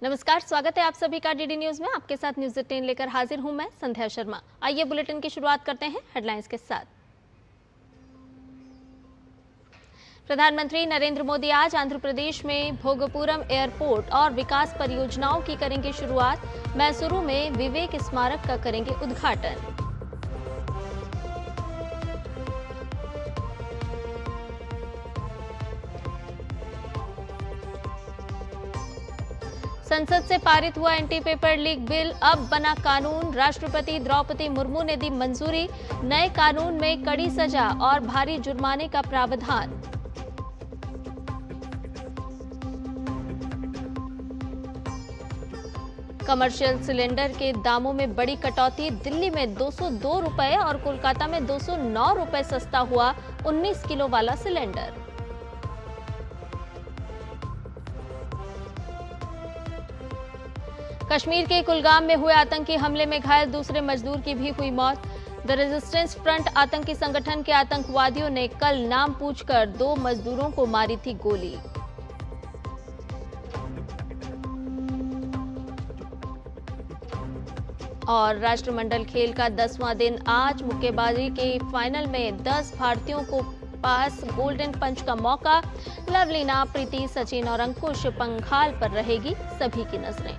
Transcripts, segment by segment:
नमस्कार, स्वागत है आप सभी का डीडी न्यूज में। आपके साथ न्यूज 18 लेकर हाजिर हूं मैं संध्या शर्मा। आइए बुलेटिन की शुरुआत करते हैं हेडलाइंस के साथ। प्रधानमंत्री नरेंद्र मोदी आज आंध्र प्रदेश में भोगपुरम एयरपोर्ट और विकास परियोजनाओं की करेंगे शुरुआत। मैसूरू में विवेक स्मारक का करेंगे उद्घाटन। संसद से पारित हुआ एंटी पेपर लीक बिल अब बना कानून। राष्ट्रपति द्रौपदी मुर्मू ने दी मंजूरी। नए कानून में कड़ी सजा और भारी जुर्माने का प्रावधान। कमर्शियल सिलेंडर के दामों में बड़ी कटौती। दिल्ली में 202 रुपए और कोलकाता में 209 रुपए सस्ता हुआ 19 किलो वाला सिलेंडर। कश्मीर के कुलगाम में हुए आतंकी हमले में घायल दूसरे मजदूर की भी हुई मौत। द रेजिस्टेंस फ्रंट आतंकी संगठन के आतंकवादियों ने कल नाम पूछकर 2 मजदूरों को मारी थी गोली। और राष्ट्रमंडल खेल का 10वां दिन आज मुक्केबाजी के फाइनल में 10 भारतीयों को पास गोल्डन पंच का मौका। लवलीना, प्रीति, सचिन और अंकुश पंघाल पर रहेगी सभी की नजरें।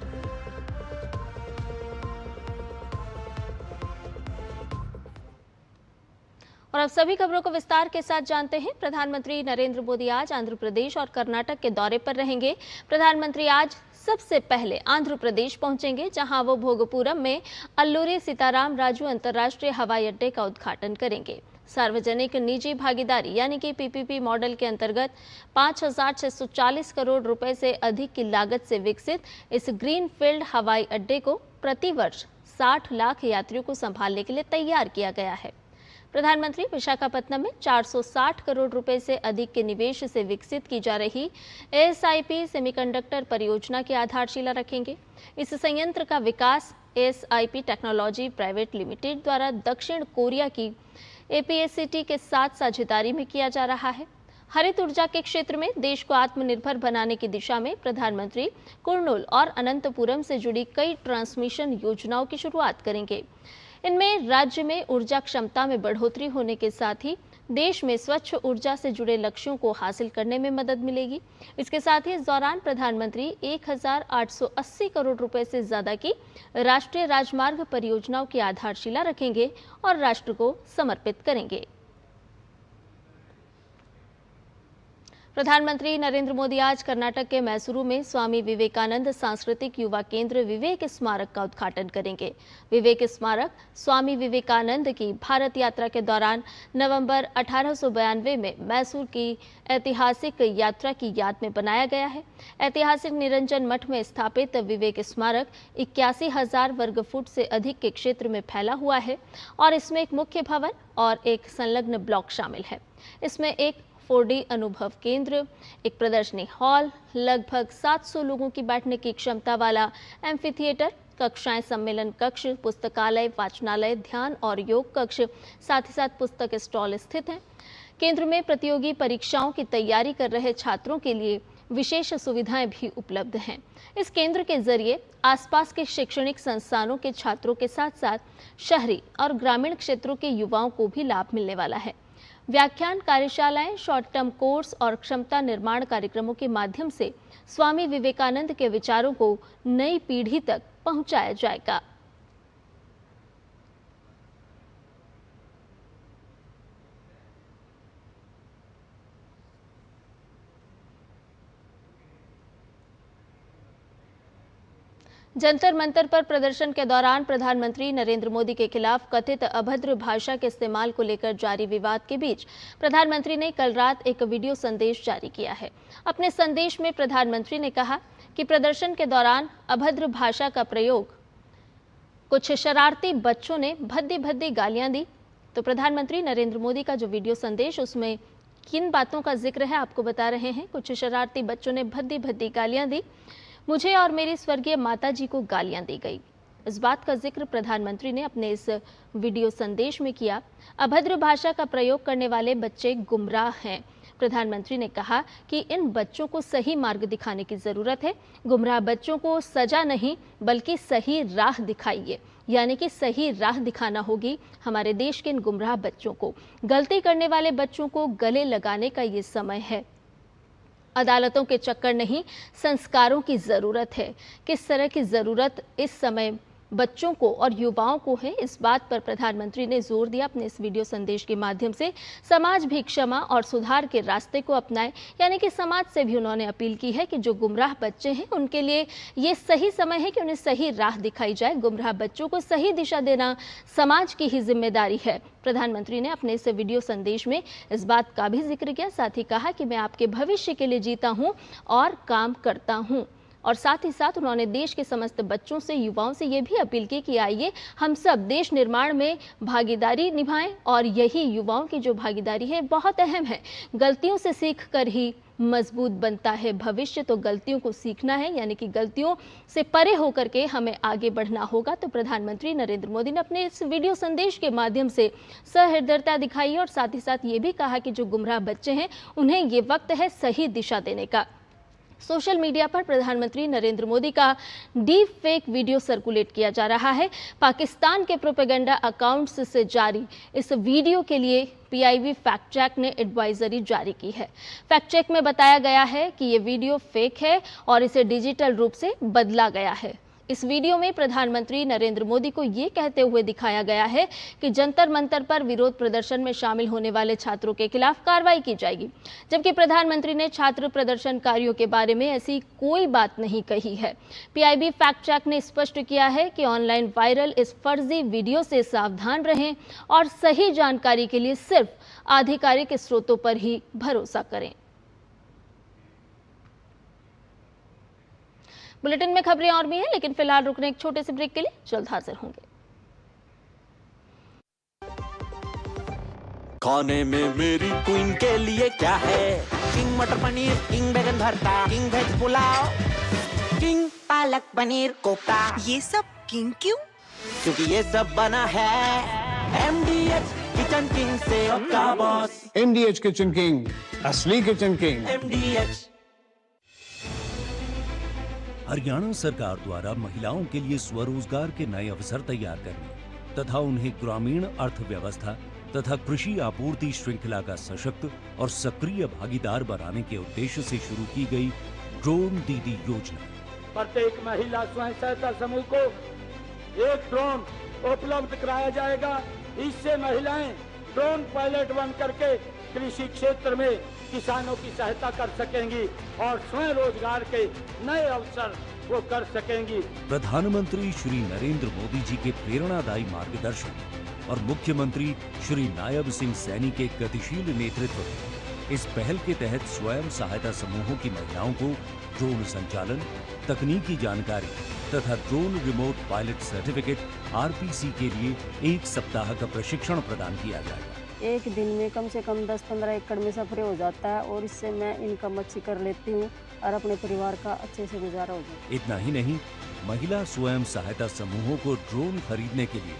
और अब सभी खबरों को विस्तार के साथ जानते हैं। प्रधानमंत्री नरेंद्र मोदी आज आंध्र प्रदेश और कर्नाटक के दौरे पर रहेंगे। प्रधानमंत्री आज सबसे पहले आंध्र प्रदेश पहुंचेंगे, जहां वो भोगपुरम में अल्लूरी सीताराम राजू अंतर्राष्ट्रीय हवाई अड्डे का उद्घाटन करेंगे। सार्वजनिक निजी भागीदारी यानी कि पीपीपी मॉडल के अंतर्गत 5,640 करोड़ रुपए से अधिक की लागत से विकसित इस ग्रीनफील्ड हवाई अड्डे को प्रतिवर्ष 60 लाख यात्रियों को संभालने के लिए तैयार किया गया है। प्रधानमंत्री विशाखापत्तनम में 460 करोड़ रुपए से अधिक के निवेश से विकसित की जा रही एएसआईपी सेमीकंडक्टर परियोजना की आधारशिला रखेंगे। इस संयंत्र का विकास एएसआईपी टेक्नोलॉजी प्राइवेट लिमिटेड द्वारा दक्षिण कोरिया की एपीएससीटी के साथ साझेदारी में किया जा रहा है। हरित ऊर्जा के क्षेत्र में देश को आत्मनिर्भर बनाने की दिशा में प्रधानमंत्री कुर्नूल और अनंतपुरम से जुड़ी कई ट्रांसमिशन योजनाओं की शुरुआत करेंगे। इनमें राज्य में ऊर्जा क्षमता में बढ़ोतरी होने के साथ ही देश में स्वच्छ ऊर्जा से जुड़े लक्ष्यों को हासिल करने में मदद मिलेगी। इसके साथ ही इस दौरान प्रधानमंत्री 1,880 करोड़ रुपए से ज्यादा की राष्ट्रीय राजमार्ग परियोजनाओं की आधारशिला रखेंगे और राष्ट्र को समर्पित करेंगे। प्रधानमंत्री नरेंद्र मोदी आज कर्नाटक के मैसूरू में स्वामी विवेकानंद सांस्कृतिक युवा केंद्र विवेक स्मारक का उद्घाटन करेंगे। विवेक स्मारक स्वामी विवेकानंद की भारत यात्रा के दौरान नवंबर 1892 में मैसूर की ऐतिहासिक यात्रा की याद में बनाया गया है। ऐतिहासिक निरंजन मठ में स्थापित विवेक स्मारक 81,000 वर्ग फुट से अधिक के क्षेत्र में फैला हुआ है और इसमें एक मुख्य भवन और एक संलग्न ब्लॉक शामिल है। इसमें एक 4D अनुभव केंद्र, एक प्रदर्शनी हॉल, लगभग 700 लोगों की बैठने की क्षमता वाला एम्फी थिएटर, कक्षाएं, सम्मेलन कक्ष, पुस्तकालय, वाचनालय, ध्यान और योग कक्ष, साथ ही साथ पुस्तक स्टॉल स्थित हैं। केंद्र में प्रतियोगी परीक्षाओं की तैयारी कर रहे छात्रों के लिए विशेष सुविधाएं भी उपलब्ध हैं। इस केंद्र के जरिए आसपास के शैक्षणिक संस्थानों के छात्रों के साथ साथ शहरी और ग्रामीण क्षेत्रों के युवाओं को भी लाभ मिलने वाला है। व्याख्यान, कार्यशालाएं, शॉर्ट टर्म कोर्स और क्षमता निर्माण कार्यक्रमों के माध्यम से स्वामी विवेकानंद के विचारों को नई पीढ़ी तक पहुंचाया जाएगा। जंतर मंतर पर प्रदर्शन के दौरान प्रधानमंत्री नरेंद्र मोदी के खिलाफ कथित अभद्र भाषा के इस्तेमाल को लेकर जारी विवाद के बीच प्रधानमंत्री ने कल रात एक वीडियो संदेश जारी किया है। अपने संदेश में प्रधानमंत्री ने कहा कि प्रदर्शन के दौरान अभद्र भाषा का प्रयोग कुछ शरारती बच्चों ने भद्दी भद्दी गालियां दी। तो प्रधानमंत्री नरेंद्र मोदी का जो वीडियो संदेश, उसमें किन बातों का जिक्र है आपको बता रहे हैं। कुछ शरारती बच्चों ने भद्दी भद्दी गालियां दी, मुझे और मेरी स्वर्गीय माताजी को गालियां दी गई। इस बात का जिक्र प्रधानमंत्री ने अपने इस वीडियो संदेश में किया। अभद्र भाषा का प्रयोग करने वाले बच्चे गुमराह हैं। प्रधानमंत्री ने कहा कि इन बच्चों को सही मार्ग दिखाने की जरूरत है। गुमराह बच्चों को सजा नहीं बल्कि सही राह दिखाइए, यानी कि सही राह दिखाना होगी हमारे देश के इन गुमराह बच्चों को। गलती करने वाले बच्चों को गले लगाने का ये समय है। अदालतों के चक्कर नहीं, संस्कारों की जरूरत है। किस तरह की जरूरत इस समय बच्चों को और युवाओं को है, इस बात पर प्रधानमंत्री ने जोर दिया अपने इस वीडियो संदेश के माध्यम से। समाज भी क्षमा और सुधार के रास्ते को अपनाए, यानी कि समाज से भी उन्होंने अपील की है कि जो गुमराह बच्चे हैं उनके लिए ये सही समय है कि उन्हें सही राह दिखाई जाए। गुमराह बच्चों को सही दिशा देना समाज की ही जिम्मेदारी है। प्रधानमंत्री ने अपने इस वीडियो संदेश में इस बात का भी जिक्र किया, साथ ही कहा कि मैं आपके भविष्य के लिए जीता हूँ और काम करता हूँ। और साथ ही साथ उन्होंने देश के समस्त बच्चों से, युवाओं से ये भी अपील की कि आइए हम सब देश निर्माण में भागीदारी निभाएं, और यही युवाओं की जो भागीदारी है बहुत अहम है। गलतियों से सीख कर ही मजबूत बनता है भविष्य, तो गलतियों को सीखना है, यानी कि गलतियों से परे होकर के हमें आगे बढ़ना होगा। तो प्रधानमंत्री नरेंद्र मोदी ने अपने इस वीडियो संदेश के माध्यम से सहृदयता दिखाई और साथ ही साथ ये भी कहा कि जो गुमराह बच्चे हैं उन्हें ये वक्त है सही दिशा देने का। सोशल मीडिया पर प्रधानमंत्री नरेंद्र मोदी का डीप फेक वीडियो सर्कुलेट किया जा रहा है। पाकिस्तान के प्रोपेगेंडा अकाउंट्स से जारी इस वीडियो के लिए PIB फैक्ट चेक ने एडवाइजरी जारी की है। फैक्ट चेक में बताया गया है कि ये वीडियो फेक है और इसे डिजिटल रूप से बदला गया है। इस वीडियो में प्रधानमंत्री नरेंद्र मोदी को ये कहते हुए दिखाया गया है कि जंतर मंतर पर विरोध प्रदर्शन में शामिल होने वाले छात्रों के खिलाफ कार्रवाई की जाएगी, जबकि प्रधानमंत्री ने छात्र प्रदर्शनकारियों के बारे में ऐसी कोई बात नहीं कही है। PIB फैक्ट चेक ने स्पष्ट किया है कि ऑनलाइन वायरल इस फर्जी वीडियो से सावधान रहें और सही जानकारी के लिए सिर्फ आधिकारिक स्रोतों पर ही भरोसा करें। बुलेटिन में खबरें और भी हैं, लेकिन फिलहाल रुकने एक छोटे से ब्रेक के लिए जल्द हाजिर होंगे। खाने में मेरी क्वीन के लिए क्या है? किंग मटर पनीर, किंग बैगन भरता, king veg pulao, king palak paneer kofta. ये सब किंग क्यों? क्योंकि ये सब बना है MDH किचन किंग से। का बॉस MDH किचन किंग, असली किचन किंग। MDH। हरियाणा सरकार द्वारा महिलाओं के लिए स्वरोजगार के नए अवसर तैयार करने तथा उन्हें ग्रामीण अर्थव्यवस्था तथा कृषि आपूर्ति श्रृंखला का सशक्त और सक्रिय भागीदार बनाने के उद्देश्य से शुरू की गई ड्रोन दीदी योजना। प्रत्येक महिला स्वयं सहायता समूह को एक ड्रोन उपलब्ध कराया जाएगा। इससे महिलाएं ड्रोन पायलट बन करके कृषि क्षेत्र में किसानों की सहायता कर सकेंगी और स्वयं रोजगार के नए अवसर वो कर सकेंगी। प्रधानमंत्री श्री नरेंद्र मोदी जी के प्रेरणादायी मार्गदर्शन और मुख्यमंत्री श्री नायब सिंह सैनी के गतिशील नेतृत्व में इस पहल के तहत स्वयं सहायता समूहों की महिलाओं को ड्रोन संचालन, तकनीकी जानकारी तथा drone remote pilot certificate RPC के लिए 1 सप्ताह का प्रशिक्षण प्रदान किया जाएगा। एक दिन में कम से कम 10-15 एकड़ में सफरे हो जाता है और इससे मैं इनकम अच्छी कर लेती हूँ और अपने परिवार का अच्छे से गुजारा हो जाता है। इतना ही नहीं, महिला स्वयं सहायता समूहों को ड्रोन खरीदने के लिए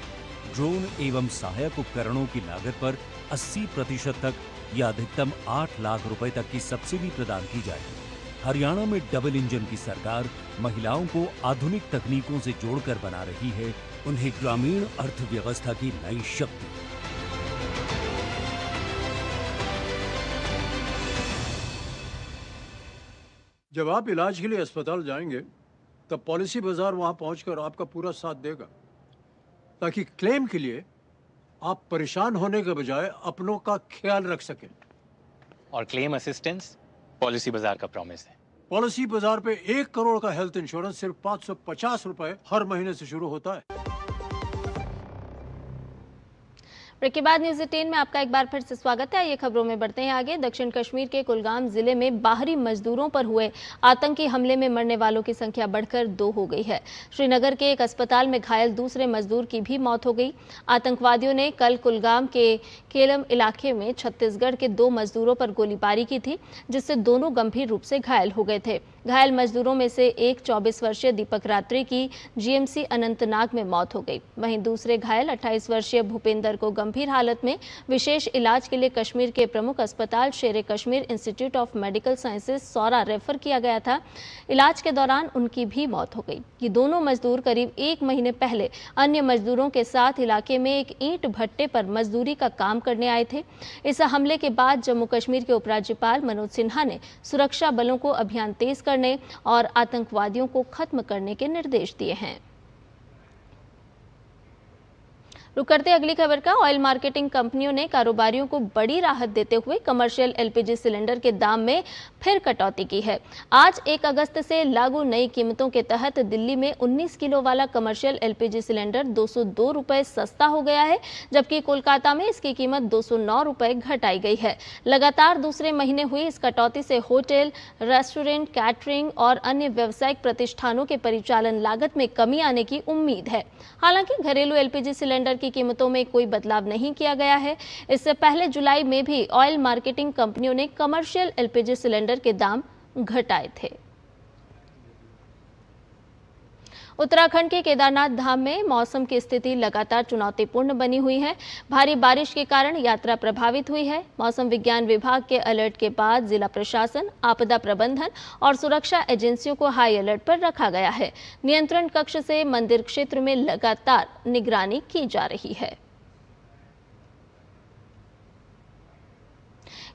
ड्रोन एवं सहायक उपकरणों की लागत पर 80% तक या अधिकतम 8 लाख रुपए तक की सब्सिडी प्रदान की जाएगी। हरियाणा में डबल इंजन की सरकार महिलाओं को आधुनिक तकनीकों से जोड़कर बना रही है उन्हें ग्रामीण अर्थव्यवस्था की नई शक्ति। जब आप इलाज के लिए अस्पताल जाएंगे तब पॉलिसी बाजार वहां पहुंचकर आपका पूरा साथ देगा, ताकि क्लेम के लिए आप परेशान होने के बजाय अपनों का ख्याल रख सकें। और क्लेम असिस्टेंस पॉलिसी बाजार का प्रॉमिस है। पॉलिसी बाजार पे 1 करोड़ का हेल्थ इंश्योरेंस सिर्फ 550 रुपए हर महीने से शुरू होता है। ब्रेक के बाद न्यूज़ 18 में आपका एक बार फिर से स्वागत है। ये खबरों में बढ़ते हैं आगे। दक्षिण कश्मीर के कुलगाम जिले में बाहरी मजदूरों पर हुए आतंकी हमले में मरने वालों की संख्या बढ़कर 2 हो गई है। श्रीनगर के एक अस्पताल में घायल दूसरे मजदूर की भी मौत हो गई। आतंकवादियों ने कल कुलगाम के केलम इलाके में छत्तीसगढ़ के 2 मजदूरों पर गोलीबारी की थी, जिससे दोनों गंभीर रूप से घायल हो गए थे। घायल मजदूरों में से एक 24 वर्षीय दीपक रात्रि की जीएमसी अनंतनाग में मौत हो गई। वहीं दूसरे घायल 28 वर्षीय भूपेंद्र को गंभीर हालत में विशेष इलाज के लिए कश्मीर के प्रमुख अस्पताल Sher Kashmir institute of medical sciences Soura refer किया गया था। इलाज के दौरान उनकी भी मौत हो गई। ये दोनों मजदूर करीब 1 महीने पहले अन्य मजदूरों के साथ इलाके में एक ईंट भट्टे पर मजदूरी का काम करने आए थे। इस हमले के बाद जम्मू कश्मीर के उपराज्यपाल मनोज सिन्हा ने सुरक्षा बलों को अभियान तेज करने और आतंकवादियों को खत्म करने के निर्देश दिए हैं। रुक करते अगली खबर का। ऑयल मार्केटिंग कंपनियों ने कारोबारियों को बड़ी राहत देते हुए कमर्शियल एलपीजी सिलेंडर के दाम में फिर कटौती की है। आज 1 अगस्त से लागू नई कीमतों के तहत दिल्ली में 19 किलो वाला कमर्शियल एलपीजी सिलेंडर 202 रुपये सस्ता हो गया है, जबकि कोलकाता में इसकी कीमत 209 रुपये घटाई गई है। लगातार दूसरे महीने हुई इस कटौती से होटल, रेस्टोरेंट, कैटरिंग और अन्य व्यावसायिक प्रतिष्ठानों के परिचालन लागत में कमी आने की उम्मीद है। हालांकि घरेलू एलपीजी सिलेंडर की कीमतों में कोई बदलाव नहीं किया गया है। इससे पहले जुलाई में भी ऑयल मार्केटिंग कंपनियों ने कमर्शियल एलपीजी सिलेंडर के दाम घटाए थे। उत्तराखंड के केदारनाथ धाम में मौसम की स्थिति लगातार चुनौतीपूर्ण बनी हुई है। भारी बारिश के कारण यात्रा प्रभावित हुई है। मौसम विज्ञान विभाग के अलर्ट के बाद जिला प्रशासन, आपदा प्रबंधन और सुरक्षा एजेंसियों को हाई अलर्ट पर रखा गया है। नियंत्रण कक्ष से मंदिर क्षेत्र में लगातार निगरानी की जा रही है।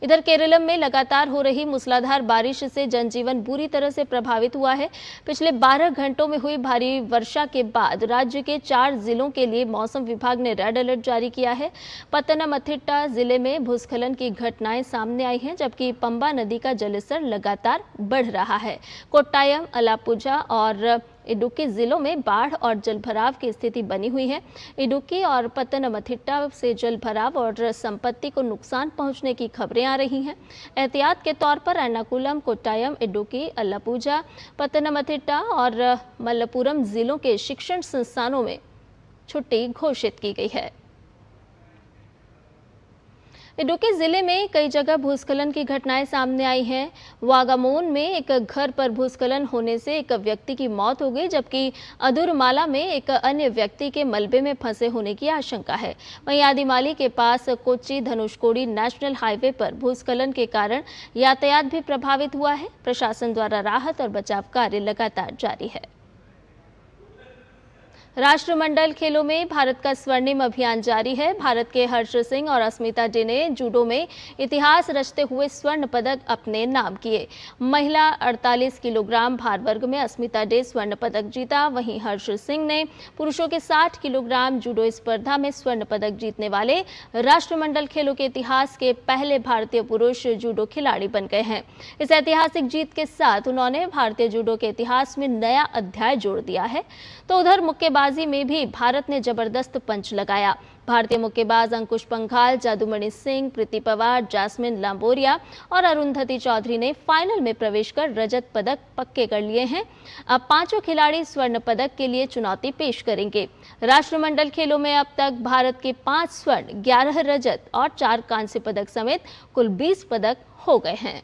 इधर केरलम में लगातार हो रही मूसलाधार बारिश से जनजीवन बुरी तरह से प्रभावित हुआ है। पिछले 12 घंटों में हुई भारी वर्षा के बाद राज्य के 4 जिलों के लिए मौसम विभाग ने रेड अलर्ट जारी किया है। पत्तनमथिट्टा जिले में भूस्खलन की घटनाएं सामने आई हैं, जबकि पंबा नदी का जलस्तर लगातार बढ़ रहा है। कोट्टायम, अलापुझा और इडुक्की जिलों में बाढ़ और जलभराव की स्थिति बनी हुई है। इडुक्की और पत्तनमथिट्टा से जलभराव और संपत्ति को नुकसान पहुंचने की खबरें आ रही हैं। एहतियात के तौर पर एर्नाकुलम, कोट्टायम, इडुक्की, अलापुझा, पत्तनमथिट्टा और मलप्पुरम जिलों के शिक्षण संस्थानों में छुट्टी घोषित की गई है। इडुक्की जिले में कई जगह भूस्खलन की घटनाएं सामने आई हैं। वागामोन में एक घर पर भूस्खलन होने से एक व्यक्ति की मौत हो गई, जबकि अधुरमाला में एक अन्य व्यक्ति के मलबे में फंसे होने की आशंका है। वहीं आदिमाली के पास कोच्चि धनुषकोडी नेशनल हाईवे पर भूस्खलन के कारण यातायात भी प्रभावित हुआ है। प्रशासन द्वारा राहत और बचाव कार्य लगातार जारी है। राष्ट्रमंडल खेलों में भारत का स्वर्णिम अभियान जारी है। भारत के हर्ष सिंह और अस्मिता डे ने जूडो में इतिहास रचते हुए स्वर्ण पदक अपने नाम किए। महिला 48 किलोग्राम भार वर्ग में अस्मिता डे स्वर्ण पदक जीता। वहीं हर्ष सिंह ने पुरुषों के 60 किलोग्राम जूडो स्पर्धा में स्वर्ण पदक जीतने वाले राष्ट्रमंडल खेलों के इतिहास के पहले भारतीय पुरुष जूडो खिलाड़ी बन गए हैं। इस ऐतिहासिक जीत के साथ उन्होंने भारतीय जूडो के इतिहास में नया अध्याय जोड़ दिया है। तो उधर मुक्केबाजी में भी भारत ने जबरदस्त पंच लगाया। भारतीय मुक्केबाज अंकुश पंघाल, जादूमणि सिंह, प्रीति पवार, जैस्मिन लांबोरिया और अरुंधति चौधरी ने फाइनल में प्रवेश कर रजत पदक पक्के कर लिए हैं। अब 5 खिलाड़ी स्वर्ण पदक के लिए चुनौती पेश करेंगे। राष्ट्रमंडल खेलों में अब तक भारत के 5 स्वर्ण, 11 रजत और 4 कांस्य पदक समेत कुल 20 पदक हो गए हैं।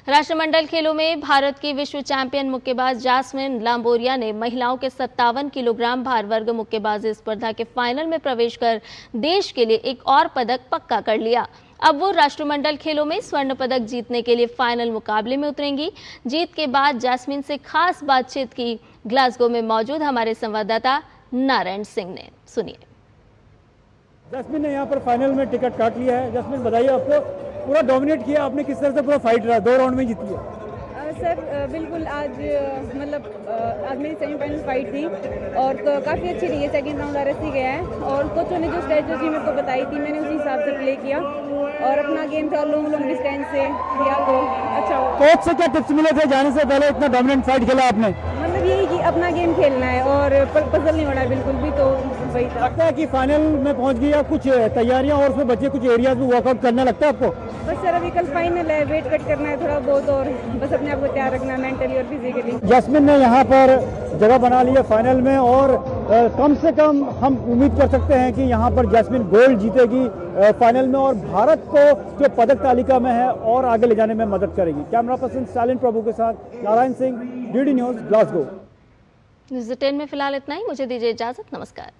राष्ट्रमंडल खेलों में भारत की विश्व चैंपियन मुक्केबाज जैस्मिन लांबोरिया ने महिलाओं के 57 किलोग्राम भार वर्ग मुक्केबाजी स्पर्धा के फाइनल में प्रवेश कर देश के लिए एक और पदक पक्का कर लिया। अब वो राष्ट्रमंडल खेलों में स्वर्ण पदक जीतने के लिए फाइनल मुकाबले में उतरेंगी। जीत के बाद जैस्मिन से खास बातचीत की ग्लासगो में मौजूद हमारे संवाददाता नारायण सिंह ने। सुनिए। जैस्मिन ने यहाँ पर फाइनल में टिकट काट लिया है। जैस्मिन, बताइए, आपको पूरा डोमिनेट किया आपने, किस तरह से पूरा फाइट रहा, 2 राउंड में जीती है? सर बिल्कुल आज आज मेरी सेमीफाइनल फाइट थी और काफ़ी अच्छी रही है। सेकंड राउंड RSC गया है और कोचों ने जो स्ट्रेटजी मेरे को बताई थी मैंने उसी हिसाब से प्ले किया और अपना गेम था लॉन्ग डिस्टेंस से किया तो अच्छा हो। कोच से क्या टिप्स मिले थे जाने से पहले? इतना डोमिनेंट फाइट खेला आपने। मतलब यही कि अपना गेम खेलना है और पजल नहीं होना है बिल्कुल भी, तो वही था। लगता है कि फाइनल में पहुंच गई, आप कुछ तैयारियां और उसमें बच्चे कुछ एरियाज में वर्कआउट करने लगता है आपको? बस सर अभी कल फाइनल है, वेट कट करना है थोड़ा बहुत और बस अपने आप को तैयार रखना मेंटली और फिजिकली। जैस्मिन ने यहाँ पर जगह बना ली है फाइनल में और कम से कम हम उम्मीद कर सकते हैं कि यहाँ पर जैस्मिन गोल्ड जीतेगी फाइनल में और भारत को जो पदक तालिका में है और आगे ले जाने में मदद करेगी। कैमरा पर्सन सालिन प्रभु के साथ Narayan Singh, DD news, Glasgow. News 10 में फिलहाल इतना ही, मुझे दीजिए इजाजत, नमस्कार।